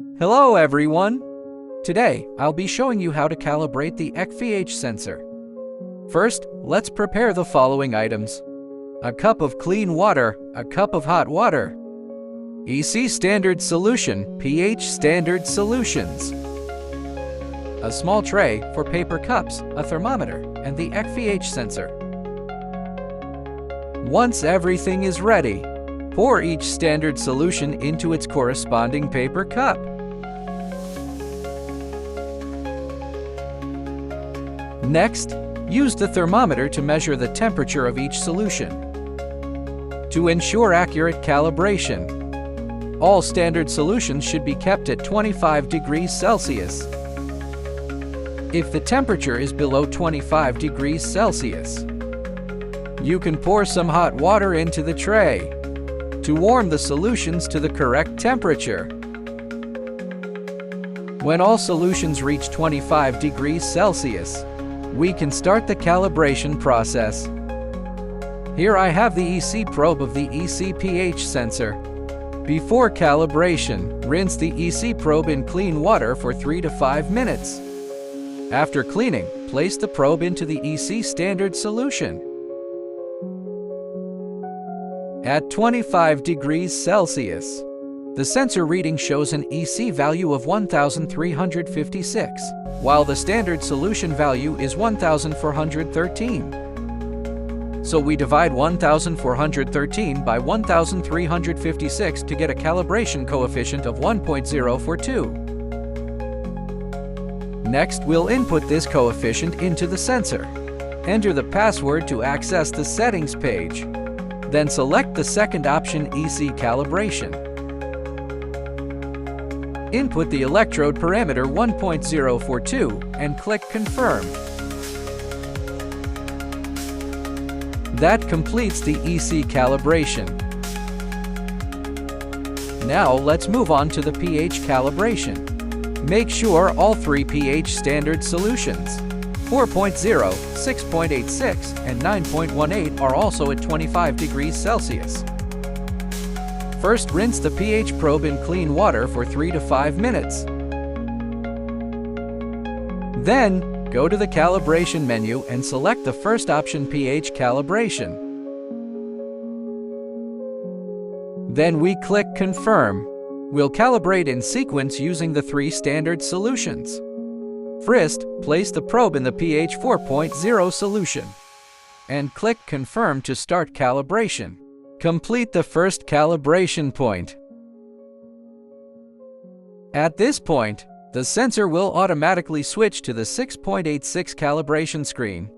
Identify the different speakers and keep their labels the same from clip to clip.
Speaker 1: Hello everyone! Today, I'll be showing you how to calibrate the pH sensor. First, let's prepare the following items. A cup of clean water, a cup of hot water, EC standard solution, pH standard solutions, a small tray for paper cups, a thermometer, and the pH sensor. Once everything is ready, pour each standard solution into its corresponding paper cup. Next, use the thermometer to measure the temperature of each solution. To ensure accurate calibration, all standard solutions should be kept at 25 degrees Celsius. If the temperature is below 25 degrees Celsius, you can pour some hot water into the tray to warm the solutions to the correct temperature. When all solutions reach 25 degrees Celsius, we can start the calibration process. Here I have the EC probe of the EC pH sensor. Before calibration, rinse the EC probe in clean water for 3 to 5 minutes. After cleaning, place the probe into the EC standard solution. At 25 degrees Celsius, the sensor reading shows an EC value of 1,356, while the standard solution value is 1,413. So we divide 1,413 by 1,356 to get a calibration coefficient of 1.042. Next, we'll input this coefficient into the sensor. Enter the password to access the settings page. Then select the second option, EC calibration. Input the electrode parameter 1.042 and click Confirm. That completes the EC calibration. Now let's move on to the pH calibration. Make sure all three pH standard solutions, 4.0, 6.86, and 9.18 are also at 25 degrees Celsius. First, rinse the pH probe in clean water for 3 to 5 minutes. Then, go to the calibration menu and select the first option, pH calibration. Then we click Confirm. We'll calibrate in sequence using the three standard solutions. First, place the probe in the pH 4.0 solution and click Confirm to start calibration. Complete the first calibration point. At this point, the sensor will automatically switch to the 6.86 calibration screen.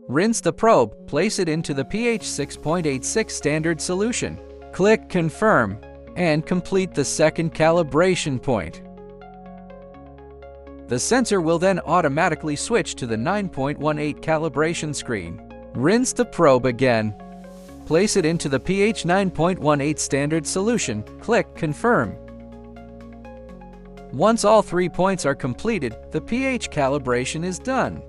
Speaker 1: Rinse the probe, place it into the pH 6.86 standard solution. Click Confirm and complete the second calibration point. The sensor will then automatically switch to the 9.18 calibration screen. Rinse the probe again. Place it into the pH 9.18 standard solution. Click Confirm. Once all 3 points are completed, the pH calibration is done.